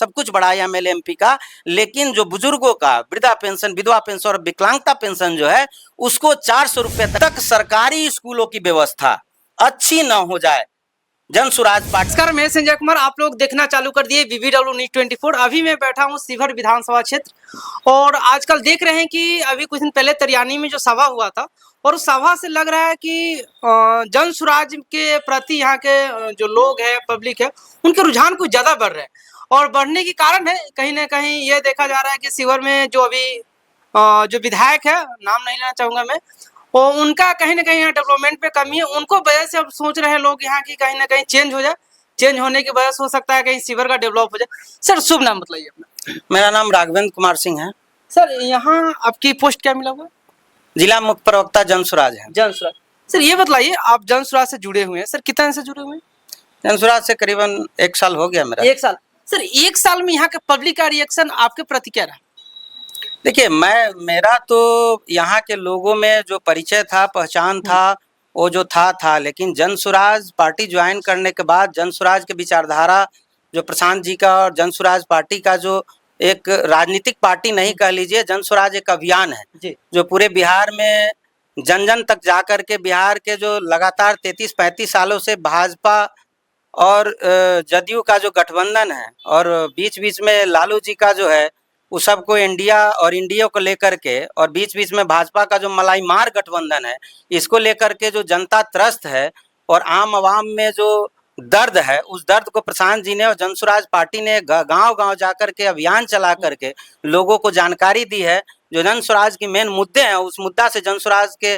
सब कुछ बढ़ाया एमएलए एमपी का, लेकिन जो बुजुर्गों का वृद्धा पेंशन, विधवा पेंशन और विकलांगता पेंशन जो है उसको 400 रुपए तक सरकारी स्कूलों की व्यवस्था अच्छी न हो जाए, जन स्वराज पार्टी। नमस्कार, मैं संजय कुमार। आप लोग देखना चालू कर दिए BBW न्यूज़ 24। अभी मैं बैठा हूँ शिवहर विधानसभा क्षेत्र और आजकल देख रहे हैं कि अभी कुछ दिन पहले तरियानी में जो सभा हुआ था और उस सभा से लग रहा है कि जन स्वराज के प्रति यहाँ के जो लोग हैं, पब्लिक है, उनके रुझान कुछ ज़्यादा बढ़ रहे हैं। और बढ़ने के कारण है कहीं ना कहीं ये देखा जा रहा है कि शिवहर में जो अभी जो विधायक है, नाम नहीं लेना चाहूँगा मैं, वो उनका कहीं ना कहीं यहाँ डेवलपमेंट पे कमी है। उनको वजह से अब सोच रहे हैं लोग यहाँ की कहीं ना कहीं चेंज हो जाए। चेंज होने की वजह से हो सकता है कहीं शिवहर का डेवलप हो जाए। सर, शुभ नाम बताइए अपना। मेरा नाम राघवेंद्र कुमार सिंह है। सर, यहाँ आपकी पोस्ट क्या मिला हुआ? जिला मुख्य प्रवक्ता जन स्वराज है। जन स्वराज। सर, ये बताइए, आप जन स्वराज से जुड़े हुए हैं। सर, कितने से जुड़े हुए हैं? जन स्वराज से करीबन 1 साल हो गया मेरा। 1 साल। सर, 1 साल में यहाँ के पब्लिक का रिएक्शन आपके प्रति क्या रहा? देखिए, मेरा तो यहाँ के लोगों में जो परिचय था, पहचान था, वो जो था, लेकिन जन स्वराज पार्टी ज्वाइन करने के बाद जन स्वराज के विचारधारा जो प्रशांत जी का और जन स्वराज पार्टी का जो एक राजनीतिक पार्टी नहीं कह लीजिए, जन स्वराज एक अभियान है जो पूरे बिहार में जन जन तक जाकर के बिहार के जो लगातार 33-35 सालों से भाजपा और जदयू का जो गठबंधन है और बीच बीच में लालू जी का जो है उस सबको इंडिया और इंडिया को लेकर के, और बीच बीच में भाजपा का जो मलाई मार गठबंधन है, इसको लेकर के जो जनता त्रस्त है और आम आवाम में जो दर्द है, उस दर्द को प्रशांत जी ने और जन स्वराज पार्टी ने गांव गांव जाकर के अभियान चला करके लोगों को जानकारी दी है। जो जन स्वराज की मेन मुद्दे हैं, उस मुद्दा से जन स्वराज के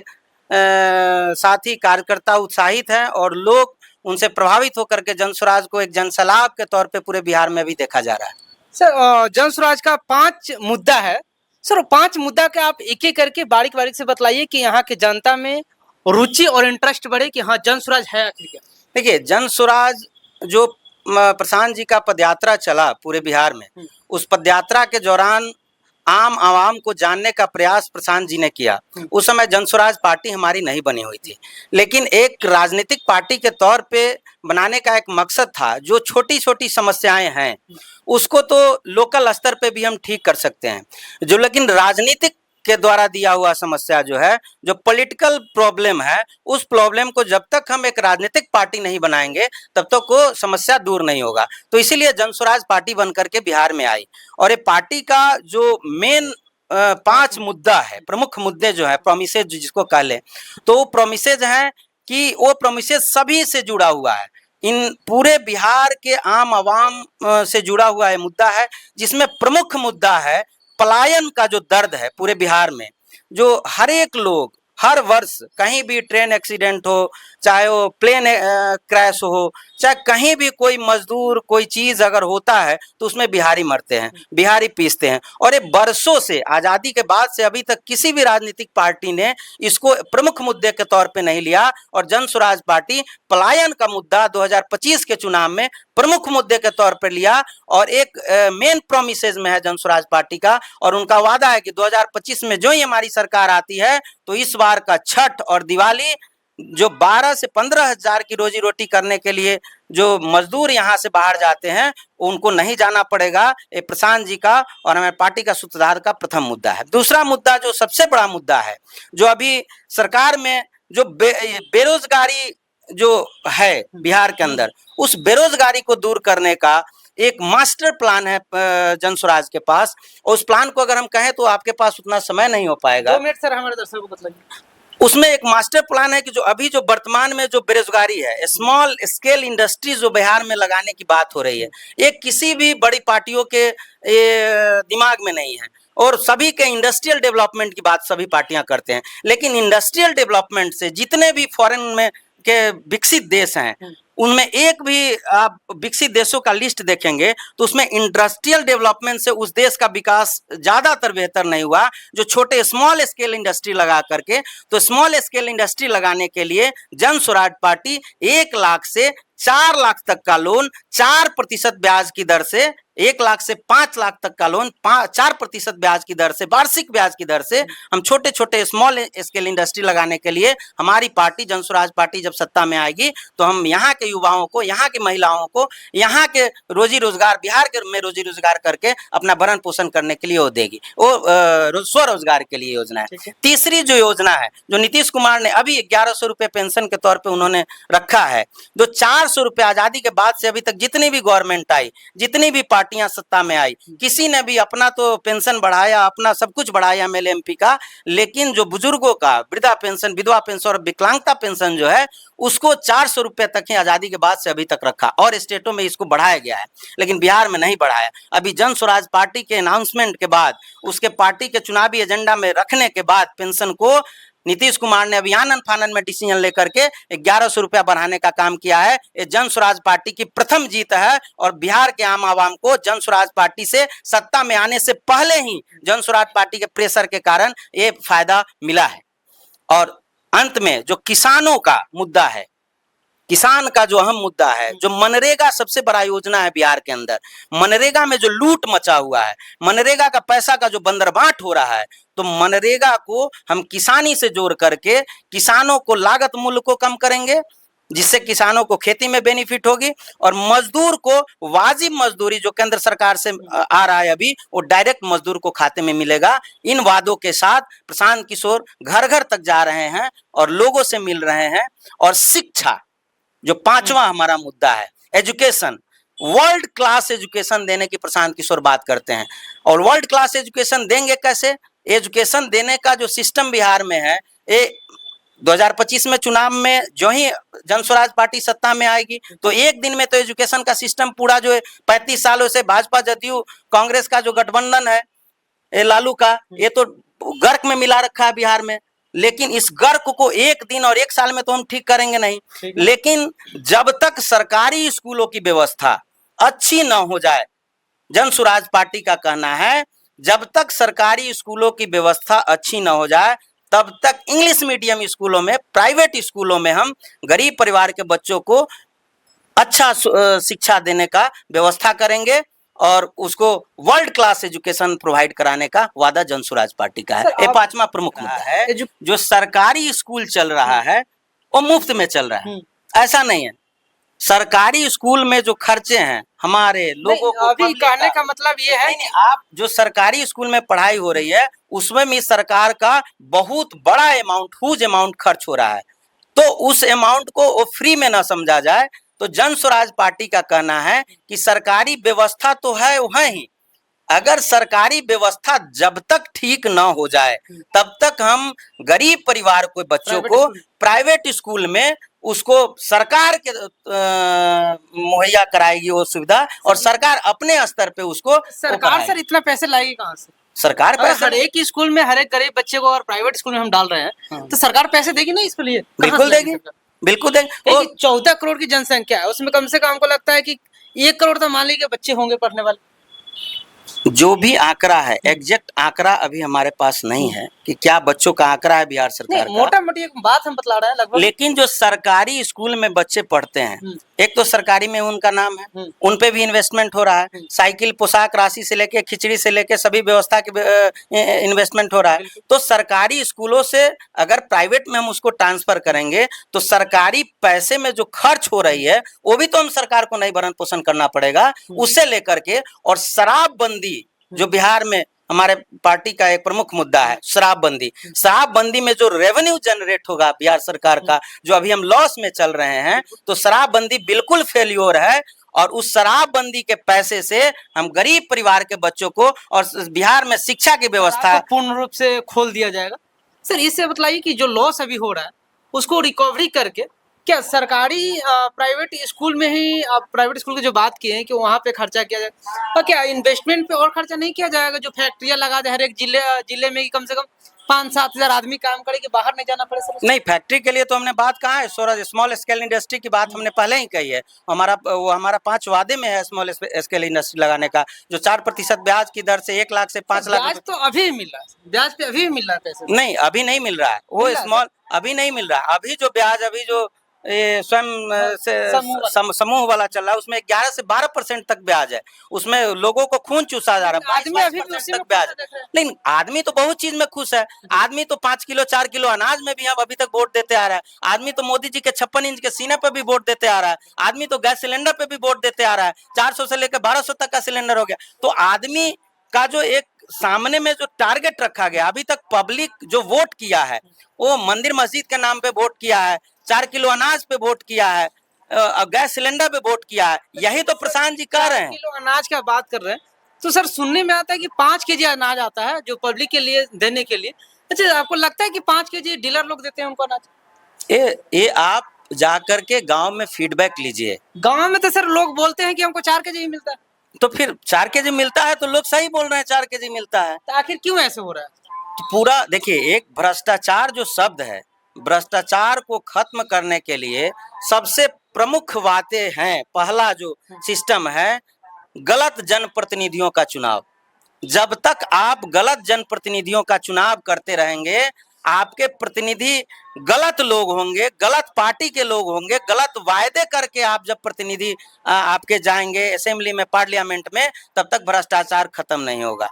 साथी कार्यकर्ता उत्साहित हैं और लोग उनसे प्रभावित होकर के जन स्वराज को एक जनसलाब के तौर पे पूरे बिहार में भी देखा जा रहा है। सर, जन स्वराज का 5 मुद्दा है। सर, 5 मुद्दा का आप एक एक करके बारीक बारीक से बतलाइए कि यहाँ की जनता में रुचि और इंटरेस्ट बढ़े कि हाँ, जन स्वराज है आखिर क्या। देखिए, जन स्वराज जो प्रशांत जी का पदयात्रा चला पूरे बिहार में, उस पदयात्रा के दौरान आम आवाम को जानने का प्रयास प्रशांत जी ने किया। उस समय जन स्वराज पार्टी हमारी नहीं बनी हुई थी, लेकिन एक राजनीतिक पार्टी के तौर पे बनाने का एक मकसद था। जो छोटी छोटी समस्याएं हैं उसको तो लोकल स्तर पे भी हम ठीक कर सकते हैं, जो लेकिन राजनीतिक के द्वारा दिया हुआ समस्या जो है, जो पॉलिटिकल प्रॉब्लम है, उस प्रॉब्लम को जब तक हम एक राजनीतिक पार्टी नहीं बनाएंगे तब तक वो समस्या दूर नहीं होगा। तो इसीलिए जन स्वराज पार्टी बनकर के बिहार में आई और ये पार्टी का जो मेन 5 मुद्दा है, प्रमुख मुद्दे जो है, प्रोमिसेज जिसको कह लें, तो वो प्रोमिसेज हैं कि वो प्रोमिसेज सभी से जुड़ा हुआ है। इन पूरे बिहार के आम आवाम से जुड़ा हुआ है मुद्दा है, जिसमें प्रमुख मुद्दा है पलायन का जो दर्द है पूरे बिहार में। जो हर एक लोग हर वर्ष कहीं भी ट्रेन एक्सीडेंट हो, चाहे वो प्लेन क्रैश हो, चाहे कहीं भी कोई मजदूर कोई चीज अगर होता है तो उसमें बिहारी मरते हैं, बिहारी पीसते हैं। और ये बरसों से, आजादी के बाद से अभी तक किसी भी राजनीतिक पार्टी ने इसको प्रमुख मुद्दे के तौर पे नहीं लिया और जन स्वराज पार्टी पलायन का मुद्दा 2025 के चुनाव में प्रमुख मुद्दे के तौर पर लिया और एक मेन प्रोमिसेज में है जन स्वराज पार्टी का। और उनका वादा है कि 2025 में जो ही हमारी सरकार आती है तो इस बार का छठ और दिवाली जो 12 से 15 हजार की रोजी रोटी करने के लिए जो मजदूर यहाँ से बाहर जाते हैं उनको नहीं जाना पड़ेगा। ये प्रशांत जी का और हमारे पार्टी का सूत्रधार का प्रथम मुद्दा है। दूसरा मुद्दा जो सबसे बड़ा मुद्दा है, जो अभी सरकार में जो बेरोजगारी जो है बिहार के अंदर, उस बेरोजगारी को दूर करने का एक मास्टर प्लान है जन स्वराज के पास। और उस प्लान को अगर हम कहें तो आपके पास उतना समय नहीं हो पाएगा। 2 मिनट सर, हमारे दर्शकों को बताइए। उसमें एक मास्टर प्लान है कि जो अभी जो वर्तमान में जो बेरोजगारी है, स्मॉल स्केल इंडस्ट्री जो बिहार में लगाने की बात हो रही है, ये किसी भी बड़ी पार्टियों के दिमाग में नहीं है। और सभी के इंडस्ट्रियल डेवलपमेंट की बात सभी पार्टियां करते हैं, लेकिन इंडस्ट्रियल डेवलपमेंट से जितने भी फॉरेन में के विकसित देश हैं उनमें एक भी आप विकसित देशों का लिस्ट देखेंगे तो उसमें इंडस्ट्रियल डेवलपमेंट से उस देश का विकास ज्यादातर बेहतर नहीं हुआ। जो छोटे स्मॉल स्केल इंडस्ट्री लगा करके, तो स्मॉल स्केल इंडस्ट्री लगाने के लिए जन स्वराज पार्टी 1 लाख से 4 लाख तक का लोन 4% ब्याज की दर से, 1 लाख से 5 लाख तक का लोन 4% ब्याज की दर से, वार्षिक ब्याज की दर से हम छोटे छोटे स्मॉल स्केल इंडस्ट्री लगाने के लिए हमारी पार्टी जनसुराज पार्टी जब सत्ता में आएगी तो हम यहाँ के युवाओं को, यहाँ की महिलाओं को, यहाँ के रोजी रोजगार, बिहार के में रोजी रोजगार करके अपना भरण पोषण करने के लिए वो देगी। वो स्वरोजगार के लिए योजना है। तीसरी जो योजना है जो नीतीश कुमार ने अभी 1100 रुपए पेंशन के तौर पे उन्होंने रखा है, जो 400 रुपए आजादी के बाद से अभी तक जितनी भी गवर्नमेंट आई, जितनी भी पार्टियां सत्ता में आई, किसी ने भी अपना तो पेंशन बढ़ाया, अपना सब कुछ बढ़ाया एमएलए एमपी का, लेकिन जो बुजुर्गों का वृद्धा पेंशन, विधवा पेंशन और विकलांगता पेंशन जो है उसको 400 रुपए तक ही आजादी के बाद से अभी तक रखा, और स्टेटों में इसको बढ़ाया गया है लेकिन बिहार में नहीं बढ़ाया। अभी जन स्वराज पार्टी के अनाउंसमेंट के बाद, उसके पार्टी के चुनावी एजेंडा में रखने के बाद पेंशन को नीतीश कुमार ने अभी आनन फानन में डिसीजन लेकर के 1100 रुपया बढ़ाने का काम किया है। ये जन स्वराज पार्टी की प्रथम जीत है और बिहार के आम आवाम को जन स्वराज पार्टी से सत्ता में आने से पहले ही जन स्वराज पार्टी के प्रेशर के कारण ये फायदा मिला है। और अंत में जो किसानों का मुद्दा है, किसान का जो अहम मुद्दा है, जो मनरेगा सबसे बड़ा योजना है बिहार के अंदर, मनरेगा में जो लूट मचा हुआ है, मनरेगा का पैसा का जो बंदरबाट हो रहा है, तो मनरेगा को हम किसानी से जोड़ करके किसानों को लागत मूल्य को कम करेंगे, जिससे किसानों को खेती में बेनिफिट होगी, और मजदूर को वाजिब मजदूरी जो केंद्र सरकार से आ रहा है अभी, वो डायरेक्ट मजदूर को खाते में मिलेगा। इन वादों के साथ प्रशांत किशोर घर घर तक जा रहे हैं और लोगों से मिल रहे हैं। और शिक्षा जो पांचवा हमारा मुद्दा है, एजुकेशन, वर्ल्ड क्लास एजुकेशन देने की प्रशांत किशोर बात करते हैं। और वर्ल्ड क्लास एजुकेशन देंगे कैसे? एजुकेशन देने का जो सिस्टम बिहार में है, ये 2025 में चुनाव में जो ही जन स्वराज पार्टी सत्ता में आएगी तो एक दिन में तो एजुकेशन का सिस्टम पूरा जो है 35 सालों से भाजपा जदयू कांग्रेस का जो गठबंधन है, ये लालू का, ये तो गर्क में मिला रखा है बिहार में। लेकिन इस गर्क को एक दिन और एक साल में तो हम ठीक करेंगे नहीं, लेकिन जब तक सरकारी स्कूलों की व्यवस्था अच्छी न हो जाए, जन स्वराज पार्टी का कहना है जब तक सरकारी स्कूलों की व्यवस्था अच्छी न हो जाए तब तक इंग्लिश मीडियम स्कूलों में, प्राइवेट स्कूलों में हम गरीब परिवार के बच्चों को अच्छा शिक्षा देने का व्यवस्था करेंगे और उसको वर्ल्ड क्लास एजुकेशन प्रोवाइड कराने का वादा जन स्वराज पार्टी का है। ये पांचवा प्रमुख मुद्दा है। जो सरकारी स्कूल चल रहा है वो मुफ्त में चल रहा है, ऐसा नहीं है। सरकारी स्कूल में जो खर्चे हैं हमारे लोगों को, अभी कहने का मतलब ये है कि आप जो सरकारी स्कूल में पढ़ाई हो रही है उसमें भी सरकार का बहुत बड़ा अमाउंट, ह्यूज अमाउंट खर्च हो रहा है, तो उस अमाउंट को वो फ्री में ना समझा जाए। तो जन स्वराज पार्टी का कहना है कि सरकारी व्यवस्था तो है ही, अगर सरकारी व्यवस्था जब तक ठीक ना हो जाए तब तक हम गरीब परिवार के बच्चों को प्राइवेट स्कूल में उसको सरकार के मुहैया कराएगी वो सुविधा, और सरकार अपने स्तर पे उसको, सरकार सर इतना पैसे लाएगी कहाँ से? सरकार पैसे हर एक स्कूल में, हर एक गरीब बच्चे को अगर प्राइवेट स्कूल में हम डाल रहे हैं तो सरकार पैसे देगी ना इसके लिए? बिल्कुल देगी, बिल्कुल देगी। 14 करोड़ की जनसंख्या है, उसमें कम से कम हमको लगता है कि 1 करोड़ तो मान लीजिए बच्चे होंगे पढ़ने वाले। जो भी आंकड़ा है, एग्जैक्ट आंकड़ा अभी हमारे पास नहीं है कि क्या बच्चों का आंकड़ा है बिहार सरकार का, मोटा मोटी एक बात हम बतला रहे हैं लगभग। लेकिन जो सरकारी स्कूल में बच्चे पढ़ते हैं, एक तो सरकारी में उनका नाम है, उन पे भी इन्वेस्टमेंट हो रहा है, साइकिल, पोशाक राशि से लेके खिचड़ी से लेके सभी व्यवस्था के इन्वेस्टमेंट हो रहा है। तो सरकारी स्कूलों से अगर प्राइवेट में हम उसको ट्रांसफर करेंगे तो सरकारी पैसे में जो खर्च हो रही है वो भी तो हम सरकार को नहीं भरण पोषण करना पड़ेगा, उससे लेकर के। और शराबबंदी जो बिहार में हमारे पार्टी का एक प्रमुख मुद्दा है, शराबबंदी, शराबबंदी में जो रेवेन्यू जनरेट होगा बिहार सरकार का, जो अभी हम लॉस में चल रहे हैं, तो शराबबंदी बिल्कुल फेल्योर है। और उस शराबबंदी के पैसे से हम गरीब परिवार के बच्चों को और बिहार में शिक्षा की व्यवस्था पूर्ण रूप से खोल दिया जाएगा। सर इससे बताइए कि जो लॉस अभी हो रहा है उसको रिकवरी करके क्या सरकारी प्राइवेट स्कूल में ही, आप प्राइवेट स्कूल की जो बात की है कि वहाँ पे खर्चा किया जाए, और क्या इन्वेस्टमेंट पे और खर्चा नहीं किया जाएगा? जो फैक्ट्रियां लगा दे हर एक जिले में, कम से कम 5-7 हजार आदमी काम करे कि बाहर नहीं जाना पड़े सर? नहीं, फैक्ट्री के लिए तो हमने बात कहा है, स्वराज स्मॉल स्केल इंडस्ट्री की बात हमने पहले ही कही है। हमारा 5 वादे में है स्मॉल स्केल इंडस्ट्री लगाने का, जो 4% ब्याज की दर से 1 लाख से 5 लाख। ब्याज तो अभी मिल रहा है, ब्याज पे अभी मिल रहा है पैसे? नहीं, अभी नहीं मिल रहा है वो स्मॉल, अभी नहीं मिल रहा। अभी जो ब्याज, अभी जो ये स्वयं से समूह वाला चल रहा है, उसमें 11 से 12% तक ब्याज है। उसमें लोगों को खून चूसा जा रहा है, आदमी अभी भी 22% उसी तक में ब्याज खुश है, देख रहे हैं। लेकिन आदमी तो बहुत चीज में खुश है। आदमी तो 5 किलो 4 किलो अनाज में भी हम अभी तक वोट देते आ रहा है। आदमी तो मोदी जी के 56 इंच के सीने पे भी वोट देते आ रहा है। आदमी तो गैस सिलेंडर पे भी वोट देते आ रहा है। 400 से लेकर 1200 तक का सिलेंडर हो गया। तो आदमी का जो एक सामने में जो टारगेट रखा गया, अभी तक पब्लिक जो वोट किया है वो मंदिर मस्जिद के नाम पे वोट किया है, 4 किलो अनाज पे वोट किया है, गैस सिलेंडर पे वोट किया है। यही तो प्रशांत जी कह रहे हैं। किलो अनाज का बात कर रहे हैं, तो सर सुनने में आता है कि 5 केजी अनाज आता है जो पब्लिक के लिए देने के लिए। अच्छा, आपको लगता है कि 5 केजी डीलर लोग देते हैं उनको अनाज? ये आप जाकर के गांव में फीडबैक लीजिए। गांव में तो सर लोग बोलते हैं कि हमको 4 केजी ही मिलता है, तो फिर 4 केजी मिलता है तो लोग सही बोल रहे हैं, 4 केजी मिलता है। तो आखिर क्यों ऐसे हो रहा है? तो पूरा देखिए, एक भ्रष्टाचार जो शब्द है, भ्रष्टाचार को खत्म करने के लिए सबसे प्रमुख बातें हैं। पहला जो सिस्टम है, गलत जनप्रतिनिधियों का चुनाव। जब तक आप गलत जनप्रतिनिधियों का चुनाव करते रहेंगे, आपके प्रतिनिधि गलत लोग होंगे, गलत पार्टी के लोग होंगे, गलत वायदे करके आप जब प्रतिनिधि आपके जाएंगे असेंबली में, पार्लियामेंट में, तब तक भ्रष्टाचार खत्म नहीं होगा।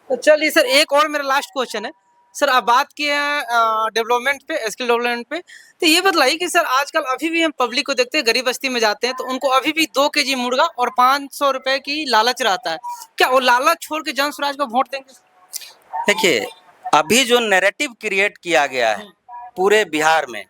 तो चलिए सर, एक और मेरा लास्ट क्वेश्चन है। सर आप बात किए हैं डेवलपमेंट पे, स्किल डेवलपमेंट पे, तो ये बताइए कि सर आजकल अभी भी हम पब्लिक को देखते हैं, गरीब बस्ती में जाते हैं तो उनको अभी भी 2 केजी मुर्गा और 500 रुपए की लालच रहता है। क्या वो लालच छोड़ के जन स्वराज को वोट देंगे? देखिए, अभी जो नैरेटिव क्रिएट किया गया है पूरे बिहार में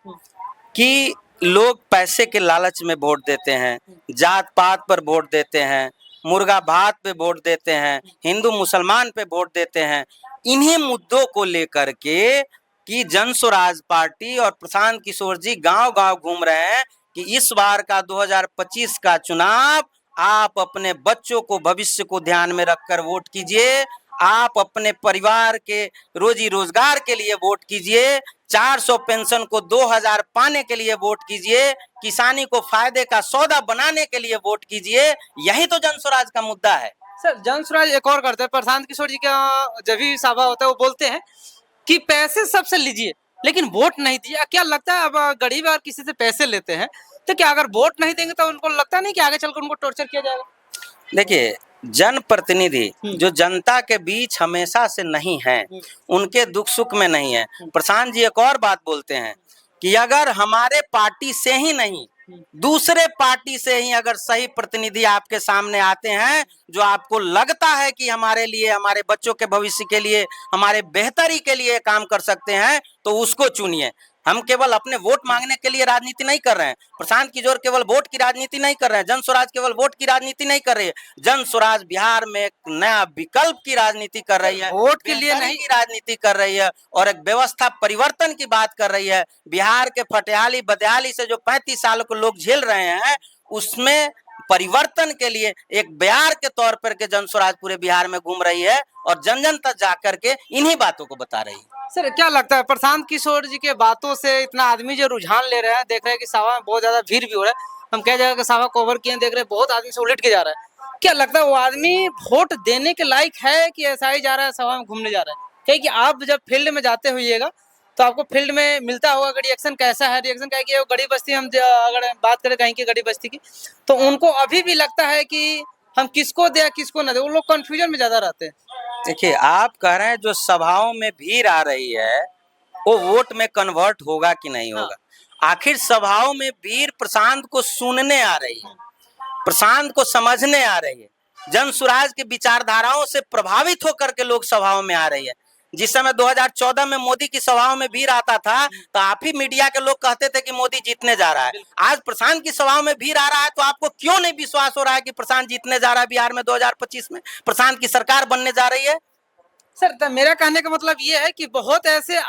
कि लोग पैसे के लालच में वोट देते हैं, जात पात पर वोट देते हैं, मुर्गा भात पे वोट देते हैं, हिंदू मुसलमान पे वोट देते हैं, इन्हीं मुद्दों को लेकर के कि जन स्वराज पार्टी और प्रशांत किशोर जी गांव-गांव घूम रहे हैं कि इस बार का 2025 का चुनाव आप अपने बच्चों को, भविष्य को ध्यान में रखकर वोट कीजिए। आप अपने परिवार के रोजी रोजगार के लिए वोट कीजिए। 400 पेंशन को 2000 पाने के लिए वोट कीजिए। किसानी को फायदे का सौदा बनाने के लिए वोट कीजिए। यही तो जन स्वराज का मुद्दा है। सर जन स्वराज एक और करते हैं, प्रशांत किशोर जी का जब भी सभा होता है वो बोलते हैं कि पैसे सबसे लीजिए लेकिन वोट नहीं दिए। क्या लगता है, अब गरीब अगर किसी से पैसे लेते हैं तो क्या अगर वोट नहीं देंगे तो उनको लगता नहीं कि आगे चलकर उनको टॉर्चर किया जाएगा? देखिए, जनप्रतिनिधि जो जनता के बीच हमेशा से नहीं है, उनके दुख सुख में नहीं है। प्रशांत जी एक और बात बोलते हैं कि अगर हमारे पार्टी से ही नहीं, दूसरे पार्टी से ही अगर सही प्रतिनिधि आपके सामने आते हैं जो आपको लगता है कि हमारे लिए, हमारे बच्चों के भविष्य के लिए, हमारे बेहतरी के लिए काम कर सकते हैं, तो उसको चुनिए। हम केवल अपने वोट मांगने के लिए राजनीति नहीं कर रहे हैं। प्रशांत किशोर केवल वोट की राजनीति नहीं कर रहे हैं। जन स्वराज केवल वोट की राजनीति नहीं कर रही है। जन स्वराज बिहार में एक नया विकल्प की राजनीति कर रही है, वोट के लिए नहीं की राजनीति कर रही है और एक व्यवस्था परिवर्तन की बात कर रही है। बिहार के फटेहाली बदहाली से जो 35 साल को लोग झेल रहे हैं, उसमें परिवर्तन के लिए एक बयार के तौर पर के जन स्वराज पूरे बिहार में घूम रही है और जन जन तक जाकर के इन्हीं बातों को बता रही है। सर क्या लगता है, प्रशांत किशोर जी के बातों से इतना आदमी जो रुझान ले रहे हैं, देख रहे हैं कि सभा में बहुत ज्यादा भीड़ भी हो रहा है, हम कई जगह का सभा कवर किए, देख रहे हैं बहुत आदमी से उलट के जा रहा है। क्या लगता है वो आदमी वोट देने के लायक है कि ऐसा ही जा रहा है, सभा में घूमने जा रहा है? क्योंकि आप जब फील्ड में जाते होइएगा तो आपको फील्ड में मिलता होगा कि रिएक्शन कैसा है। रिएक्शन क्या है कि वो गरीब बस्ती, हम अगर बात करें कहीं की गरीब बस्ती की, तो उनको अभी भी लगता है कि हम किसको दे किसको ना दे, वो लोग कंफ्यूजन में ज्यादा रहते हैं। देखिए, आप कह रहे हैं जो सभाओं में भीड़ आ रही है वो वोट में कन्वर्ट होगा कि नहीं होगा। आखिर सभाओं में भीड़ प्रशांत को सुनने आ रही है, प्रशांत को समझने आ रही है, जन स्वराज की विचारधाराओं से प्रभावित होकर के लोग सभाओं में आ रही है। जिस समय 2014 में मोदी की सभाओं में भीड़ आता था तो आप ही मीडिया के लोग कहते थे कि मोदी जीतने जा रहा है। आज प्रशांत की सभाओं में भीड़ आ रहा है तो आपको क्यों नहीं विश्वास हो रहा है कि प्रशांत जीतने जा रहा है बिहार में 2025 में, प्रशांत की सरकार बनने जा रही है? सर तो मेरा कहने का मतलब ये है कि बहुत ऐसे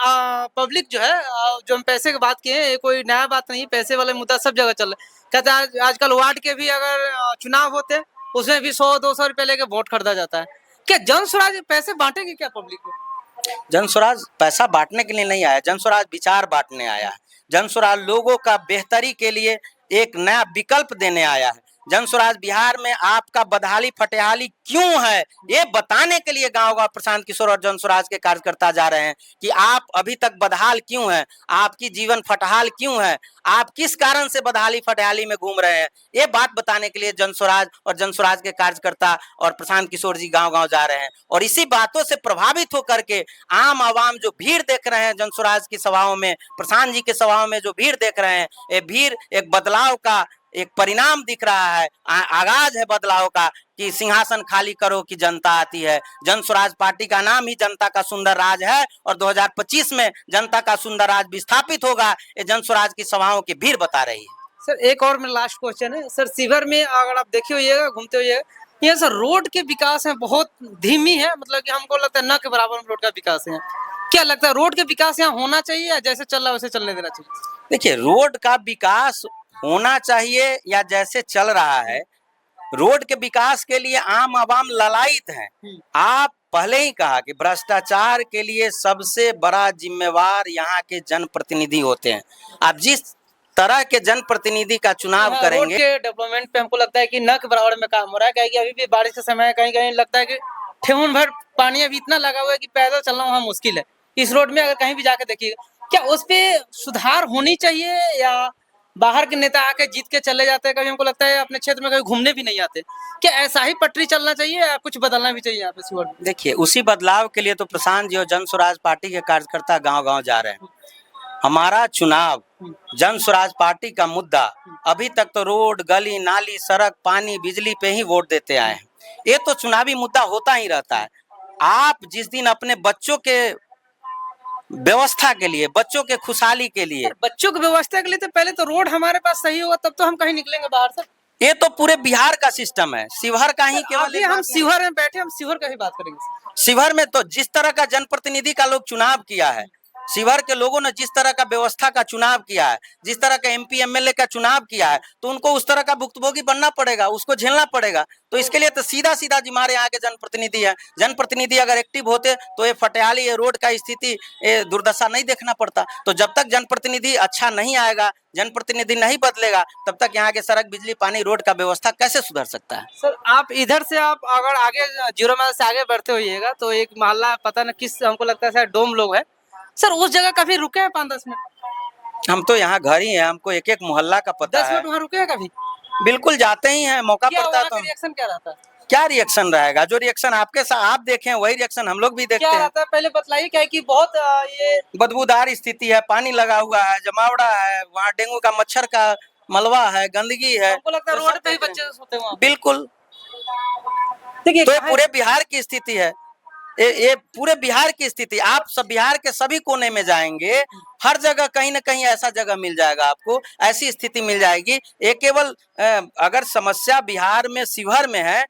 पब्लिक जो है, जो हम पैसे की बात किए हैं, ये कोई नया बात नहीं, पैसे वाले मुद्दा सब जगह चल रहा है। कहते हैं आजकल वार्ड के भी अगर चुनाव होते हैं उसमें भी 100-200 रुपए लेके वोट खरीदा जाता है। क्या जन स्वराज पैसे बांटेगी क्या पब्लिक को? जन स्वराज पैसा बांटने के लिए नहीं आया, जन स्वराज विचार बांटने आया है। जन स्वराज लोगों का बेहतरी के लिए एक नया विकल्प देने आया है। जन स्वराज बिहार में आपका बदहाली फटेहाली क्यों है, ये बताने के लिए गांव गांव प्रशांत किशोर और जन स्वराज के कार्यकर्ता जा रहे हैं कि आप अभी तक बदहाल क्यों हैं, आपकी जीवन फटहाल क्यों है, आप किस कारण से बदहाली फटहाली में घूम रहे हैं। ये बात बताने के लिए जन स्वराज और जन स्वराज के कार्यकर्ता और प्रशांत किशोर जी गांव गांव जा रहे हैं। और इसी बातों से प्रभावित होकर के आम आवाम जो भीड़ देख रहे हैं जन स्वराज की सभाओं में, प्रशांत जी की सभाओं में जो भीड़ देख रहे हैं, ये भीड़ एक बदलाव का एक परिणाम दिख रहा है, आगाज है बदलाव का कि सिंहासन खाली करो कि जनता आती है। जन स्वराज पार्टी का नाम ही जनता का सुंदर राज है और 2025 में जनता का सुंदर राज विस्थापित होगा, ये जन स्वराज की सभाओं की भीड़ बता रही है। सर एक और मेरा लास्ट क्वेश्चन है सर, शिवहर में अगर आप देखे होइएगा, घूमते होइएगा, ये सर रोड के विकास है बहुत धीमी है, मतलब कि हमको लगता है न के बराबर रोड का विकास है। क्या लगता है रोड के विकास यहाँ होना चाहिए या जैसे चल रहा है वैसे चलने देना चाहिए? देखिए, रोड का विकास होना चाहिए या जैसे चल रहा है, रोड के विकास के लिए आम आवाम ललायित है। आप पहले ही कहा कि भ्रष्टाचार के लिए सबसे बड़ा जिम्मेवार यहाँ के जनप्रतिनिधि होते हैं। आप जिस तरह के जनप्रतिनिधि का चुनाव रोड करेंगे, के डेवलपमेंट पे हमको लगता है कि न के बराबर में काम हो रहा है, क्या कि अभी भी बारिश का समय है, कहीं कहीं लगता है कि ठेहुन भर पानी अभी इतना लगा हुआ है कि पैदल चलना वहाँ मुश्किल है। इस रोड में अगर कहीं भी जाके देखिएगा, क्या उस पे सुधार होनी चाहिए या बाहर के नेता आके जीत के चले जाते हैं? कभी हमको लगता है अपने क्षेत्र में कभी घूमने भी नहीं आते। क्या ऐसा ही पटरी चलना चाहिए या कुछ बदलना भी चाहिए यहाँ पे शिवहर में? देखिए, उसी बदलाव के लिए तो प्रशांत जी और जन स्वराज पार्टी के कार्यकर्ता गांव गांव जा रहे हैं। हमारा चुनाव जन स्वराज पार्टी का मुद्दा, अभी तक तो रोड गली नाली सड़क पानी बिजली पे ही वोट देते आए हैं। ये तो चुनावी मुद्दा होता ही रहता है। आप जिस दिन अपने बच्चों के व्यवस्था के लिए, बच्चों के खुशहाली के लिए, बच्चों की व्यवस्था के लिए तो पहले तो रोड हमारे पास सही होगा तब तो हम कहीं निकलेंगे बाहर से। ये तो पूरे बिहार का सिस्टम है, शिवहर का ही केवल अभी हम शिवहर में बैठे, हम शिवहर का ही बात करेंगे। शिवहर में तो जिस तरह का जनप्रतिनिधि का लोग चुनाव किया है, शिवहर के लोगों ने जिस तरह का व्यवस्था का चुनाव किया है, जिस तरह का एमपी एमएलए का चुनाव किया है, तो उनको उस तरह का भुक्तभोगी बनना पड़ेगा, उसको झेलना पड़ेगा। तो इसके लिए तो सीधा सीधा जी हमारे यहाँ के जनप्रतिनिधि है। जनप्रतिनिधि अगर एक्टिव होते तो ये फटेहाली, ये रोड का स्थिति, ये दुर्दशा नहीं देखना पड़ता। तो जब तक जनप्रतिनिधि अच्छा नहीं आएगा, जनप्रतिनिधि नहीं बदलेगा, तब तक यहाँ के सड़क बिजली पानी रोड का व्यवस्था कैसे सुधर सकता है। सर आप इधर से आप अगर आगे जीरो माइल से आगे बढ़ते होइएगा तो एक मोहल्ला पता न किस, हमको लगता है शायद डोम लोग है सर, उस जगह कभी रुके हैं 5-10 मिनट? हम तो यहाँ घर ही हैं, हमको एक एक मोहल्ला का पता 10 है। मिनट वहाँ रुके हैं कभी? बिल्कुल जाते ही हैं, मौका क्या पड़ता है वहाँ तो। का रिएक्शन क्या रहता है? क्या रिएक्शन रहेगा? जो रिएक्शन आपके साथ आप देखें वही रिएक्शन हम लोग भी देखते क्या हैं। रहता है पहले बतलाइए, क्या है कि बहुत ये बदबूदार स्थिति है, पानी लगा हुआ है, जमावड़ा है, वहाँ डेंगू का मच्छर का मलबा है, गंदगी है। हमको लगता है तो रोड सब पे ही देख रहे बच्चे सोते हैं वहाँ। हैं। बिल्कुल, देखिए तो ये पूरे बिहार की स्थिति है। ये पूरे बिहार की स्थिति, आप सब बिहार के सभी कोने में जाएंगे, हर जगह कहीं ना कहीं ऐसा जगह मिल जाएगा, आपको ऐसी स्थिति मिल जाएगी। ये केवल अगर समस्या बिहार में शिवहर में है,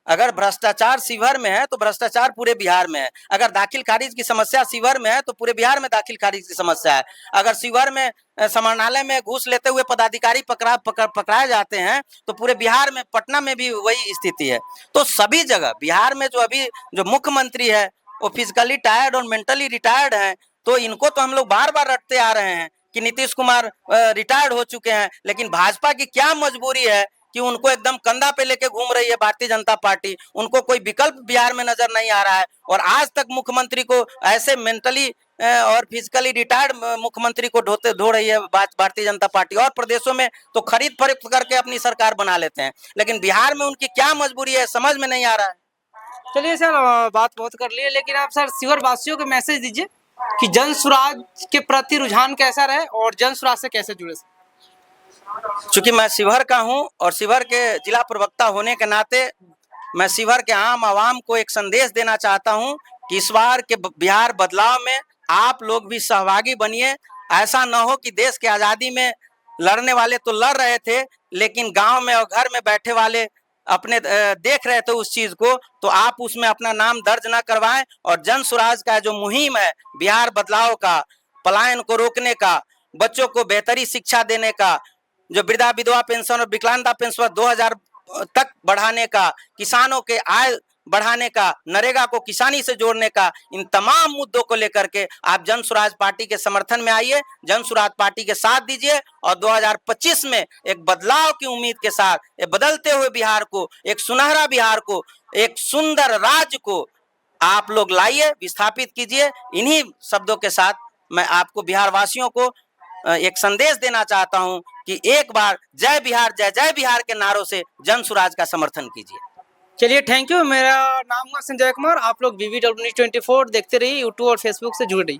अगर भ्रष्टाचार शिवहर में है तो भ्रष्टाचार पूरे बिहार में है। अगर दाखिल खारिज की समस्या शिवहर में है तो पूरे बिहार में दाखिल खारिज की समस्या है। अगर शिवहर में समाहरणालय में घूस लेते हुए पदाधिकारी पकड़ाए जाते हैं तो पूरे बिहार में, पटना में भी वही स्थिति है। तो सभी जगह बिहार में जो अभी जो मुख्यमंत्री है वो फिजिकली टायर्ड और मेंटली रिटायर्ड हैं, तो इनको तो हम लोग बार बार रटते आ रहे हैं कि नीतीश कुमार रिटायर्ड हो चुके हैं, लेकिन भाजपा की क्या मजबूरी है कि उनको एकदम कंधा पे लेके घूम रही है भारतीय जनता पार्टी। उनको कोई विकल्प बिहार में नजर नहीं आ रहा है और आज तक मुख्यमंत्री को ऐसे मेंटली और फिजिकली रिटायर्ड मुख्यमंत्री को धो रही है भारतीय जनता पार्टी। और प्रदेशों में तो खरीद फरोख्त करके अपनी सरकार बना लेते हैं, लेकिन बिहार में उनकी क्या मजबूरी है समझ में नहीं आ रहा है। चलिए सर, बात बहुत कर लिए, लेकिन आप सर शिवहर वासियों को मैसेज दीजिए कि जन स्वराज के प्रति रुझान कैसा रहे और जन स्वराज से कैसे जुड़े। चूंकि मैं शिवहर का हूं और शिवहर के जिला प्रवक्ता होने के नाते मैं शिवहर के आम आवाम को एक संदेश देना चाहता हूं कि इस बार के बिहार बदलाव में आप लोग भी सहभागी बनिए। ऐसा न हो कि देश की आज़ादी में लड़ने वाले तो लड़ रहे थे, लेकिन गांव में और घर में बैठे वाले अपने देख रहे थे उस चीज को, तो आप उसमें अपना नाम दर्ज ना करवाएं। और जन स्वराज का जो मुहिम है बिहार बदलाव का, पलायन को रोकने का, बच्चों को बेहतरी शिक्षा देने का, जो वृद्धा विधवा पेंशन और विकलांगता पेंशन 2000 तक बढ़ाने का, किसानों के आय बढ़ाने का, नरेगा को किसानी से जोड़ने का, इन तमाम मुद्दों को लेकर के आप जन स्वराज पार्टी के समर्थन में आइए, जन स्वराज पार्टी के साथ दीजिए और 2025 में एक बदलाव की उम्मीद के साथ एक बदलते हुए बिहार को, एक सुनहरा बिहार को, एक सुंदर राज्य को आप लोग लाइए, विस्थापित कीजिए। इन्हीं शब्दों के साथ मैं आपको बिहार वासियों को एक संदेश देना चाहता हूं कि एक बार जय जय बिहार के नारों से जन स्वराज का समर्थन कीजिए। चलिए, थैंक यू। मेरा नाम है संजय कुमार। आप लोग VVW News 24 देखते रहिए, यूट्यूब और फेसबुक से जुड़ रहिए।